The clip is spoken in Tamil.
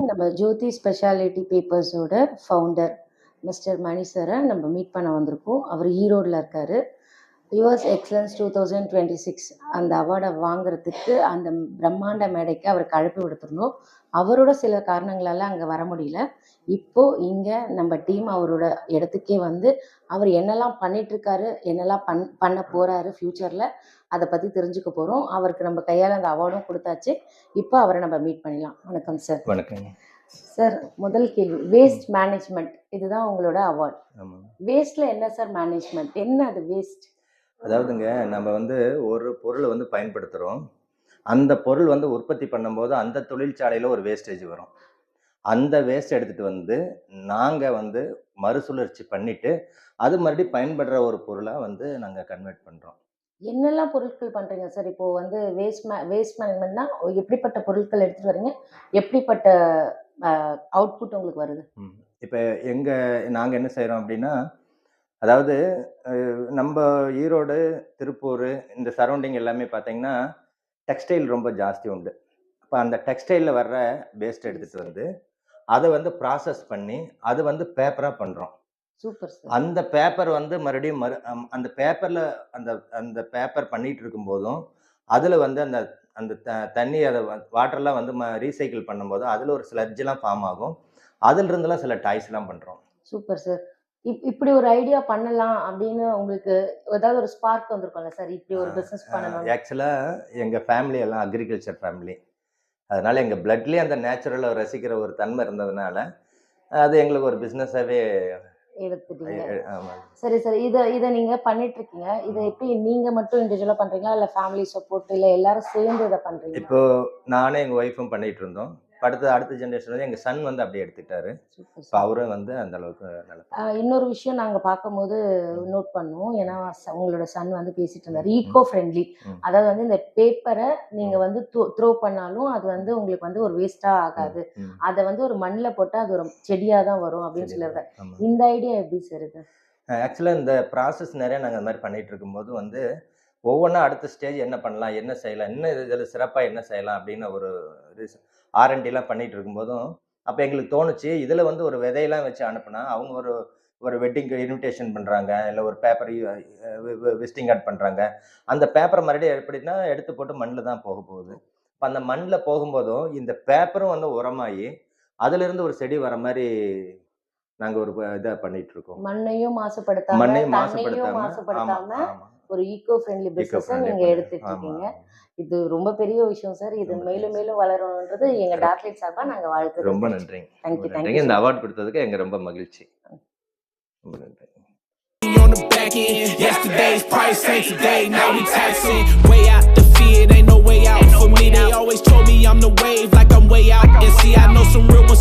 நம்ம ஜோதி ஸ்பெஷாலிட்டி பேப்பர்ஸோட ஃபவுண்டர் மிஸ்டர் மணி சாரை நம்ம மீட் பண்ண வந்திருக்கோம். அவர் ஈரோடில் இருக்கார். யுஎஸ் எக்ஸலன்ஸ் 2026 அந்த அவார்டை வாங்குறதுக்கு அந்த பிரம்மாண்ட மேடைக்கு அவருக்கு அழைப்பு விடுத்திருந்தோம். அவரோட சில காரணங்களால் அங்கே வர முடியல. இப்போது இங்கே நம்ம டீம் அவரோட இடத்துக்கே வந்து அவர் என்னெல்லாம் பண்ணிகிட்ருக்காரு, என்னெல்லாம் பண்ண போகிறாரு ஃப்யூச்சரில், அதை பற்றி தெரிஞ்சுக்க போகிறோம். அவருக்கு நம்ம கையால் அந்த அவார்டும் கொடுத்தாச்சு. இப்போ அவரை நம்ம மீட் பண்ணிடலாம். வணக்கம் சார். வணக்கம் சார். முதல் கேள்வி, வேஸ்ட் மேனேஜ்மெண்ட், இதுதான் உங்களோட அவார்ட். வேஸ்ட்டில் என்ன சார் மேனேஜ்மெண்ட், என்ன அது வேஸ்ட்? அதாவதுங்க, நம்ம வந்து ஒரு பொருளை வந்து பயன்படுத்துகிறோம். அந்த பொருள் வந்து உற்பத்தி பண்ணும்போது அந்த தொழிற்சாலையில் ஒரு வேஸ்டேஜ் வரும். அந்த வேஸ்ட் எடுத்துகிட்டு வந்து நாங்கள் வந்து மறுசுழற்சி பண்ணிவிட்டு அது மறுபடியும் பயன்படுற ஒரு பொருளாக வந்து நாங்கள் கன்வெர்ட் பண்ணுறோம். என்னெல்லாம் பொருட்கள் பண்ணுறீங்க சார்? இப்போது வந்து வேஸ்ட் மேனேஜ்மெண்ட்னா எப்படிப்பட்ட பொருட்கள் எடுத்துகிட்டு வரீங்க, எப்படிப்பட்ட அவுட்புட் உங்களுக்கு வருது? இப்போ நாங்கள் என்ன செய்கிறோம் அப்படின்னா, அதாவது நம்ம ஈரோடு, திருப்பூர் இந்த சரௌண்டிங் எல்லாமே பார்த்தீங்கன்னா டெக்ஸ்டைல் ரொம்ப ஜாஸ்தி உண்டு. அப்போ அந்த டெக்ஸ்டைலில் வர்ற வேஸ்ட் எடுத்துகிட்டு வந்து அதை வந்து ப்ராசஸ் பண்ணி அது வந்து பேப்பராக பண்ணுறோம். Super sir. அந்த பேப்பர் வந்து மறுபடியும் அந்த பேப்பரில் அந்த பேப்பர் பண்ணிகிட்டு இருக்கும்போதும் அதில் வந்து அந்த அந்த தண்ணி அதை வாட்டர்லாம் வந்து ரீசைக்கிள் பண்ணும்போது அதில் ஒரு ஸ்லட்ஜெலாம் ஃபார்ம் ஆகும். அதிலிருந்துலாம் சில டாய்ஸ்லாம் பண்ணுறோம். Super sir. இப்படி ஒரு ஐடியா பண்ணலாம் அப்படின்னு உங்களுக்கு ஏதாவது ஒரு ஸ்பார்க் வந்திருக்கும்ல சார், இப்படி ஒரு பிஸ்னஸ் பண்ணணும்? ஆக்சுவலாக எங்கள் ஃபேமிலி எல்லாம் அக்ரிகல்ச்சர் ஃபேமிலி. அதனால் எங்கள் பிளட்லேயே அந்த நேச்சுரலை ரசிக்கிற ஒரு தன்மை இருந்ததுனால அது எங்களுக்கு ஒரு பிஸ்னஸாகவே எடுத்துட்டீங்க. சரி சார், இதை நீங்கள் பண்ணிட்டு இருக்கீங்க. இதை எப்படி நீங்கள் மட்டும் இண்டிவிஜுவலாக பண்ணுறீங்களா, இல்லை ஃபேமிலி சப்போர்ட், இல்லை எல்லாரும் சேர்ந்து இதை பண்ணுறீங்க? இப்போ நானே எங்கள் ஒய்ஃபும் பண்ணிகிட்டு இருந்தோம். அடுத்த ஜென்ரேஷன் வந்து எங்கள் சன் வந்து அப்படியே எடுத்துக்கிட்டாரு. இப்போ அவரும் வந்து அந்த அளவுக்கு நல்லா. இன்னொரு விஷயம் நாங்கள் பார்க்கும்போது நோட் பண்ணுவோம், ஏன்னா உங்களோட சன் வந்து பேசிட்டு இருந்தார் ஈகோ ஃப்ரெண்ட்லி. அதாவது வந்து இந்த பேப்பரை நீங்கள் வந்து த்ரோ பண்ணாலும் அது வந்து உங்களுக்கு வந்து ஒரு வேஸ்ட்டாக ஆகாது, அதை வந்து ஒரு மண்ணில் போட்டால் அது ஒரு செடியாக தான் வரும் அப்படின்னு சொல்லியிருக்காரு. இந்த ஐடியா எப்படி சார் இது? ஆக்சுவலாக இந்த ப்ராசஸ் நிறைய நாங்கள் அந்த மாதிரி பண்ணிகிட்டு இருக்கும்போது வந்து ஒவ்வொன்றா அடுத்த ஸ்டேஜ் என்ன பண்ணலாம், என்ன செய்யலாம், இன்னும் இதில் சிறப்பாக என்ன செய்யலாம் அப்படின்னு ஒரு ஆர்என்டிலாம் பண்ணிகிட்டு இருக்கும்போதும் அப்போ எங்களுக்கு தோணுச்சு, இதில் வந்து ஒரு விதையெல்லாம் வச்சு அனுப்புனா அவங்க ஒரு வெட்டிங்க்கு இன்விடேஷன் பண்ணுறாங்க, இல்லை ஒரு பேப்பர் விசிட்டிங் கார்டு பண்ணுறாங்க. அந்த பேப்பரை மறுபடியும் எப்படின்னா எடுத்து போட்டு மண்ணில் தான் போக போகுது. இப்போ அந்த மண்ணில் போகும்போதும் இந்த பேப்பரும் வந்து உரமாகி அதிலிருந்து ஒரு செடி வர மாதிரி நாங்கள் ஒரு இதை பண்ணிட்டு இருக்கோம். மண்ணையும் மாசுபடுத்தாம ஒரு ஈகோ ஃப்ரெண்ட்லி பிசினஸ் நீங்க எடுத்துட்டு இருக்கீங்க. இது ரொம்ப பெரிய விஷயம் சார். இது மேலும் மேலும் வளரணும்ன்றது எங்க டாக்டரேட் சார்பா நாங்க வாழ்த்துறோம். ரொம்ப நன்றிங்க. தேங்க்யூ. இந்த அவார்ட் கொடுத்ததுக்கு எங்க ரொம்ப மகிழ்ச்சி. ரொம்ப நன்றி. On the back end, yesterday's price ain't today, now we taxing way out the